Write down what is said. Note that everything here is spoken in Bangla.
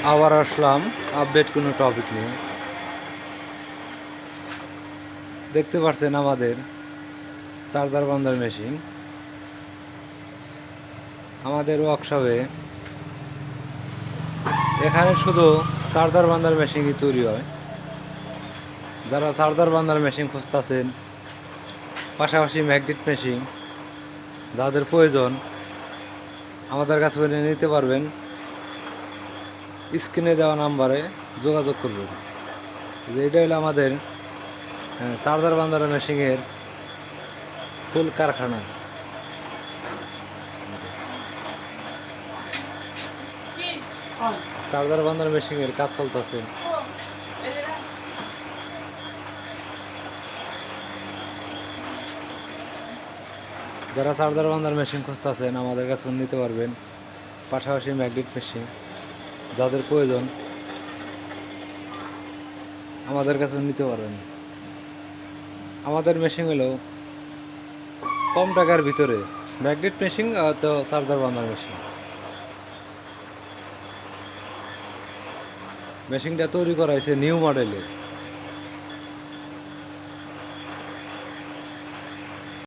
আবার আসলাম আপডেট কোনো টপিক নিয়ে। দেখতে পাচ্ছেন আমাদের চার্জার বান্দার মেশিন আমাদের ওয়ার্কশপে। এখানে শুধু চার্জার বান্দার মেশিনই তৈরি হয়। যারা চার্জার বান্দার মেশিন খুঁজতেছেন, পাশাপাশি ম্যাগনেট মেশিন যাদের প্রয়োজন আমাদের কাছে নিতে পারবেন। স্ক্রিনে দেওয়া নাম্বারে যোগাযোগ করবেন। যে এটা হলো আমাদের চার্জার বান্দার মেশিনের ফুল কারখানা। চার্জার বান্দার মেশিনের কাজ চলতেছে। যারা চার্জার বান্দার মেশিন খুঁজতেছেন আমাদের কাছে নিতে পারবেন। পাশাপাশি ম্যাগনেট মেশিন যাদের প্রয়োজন আমাদের কাছে নিতে পারবেন। আমাদের মেশিন হলো কম টাকার ভিতরে ম্যাগনেট মেশিন তো চার্জার বান্দার মেশিন। মেশিনটা তৈরি করা হয়েছে নিউ মডেলের।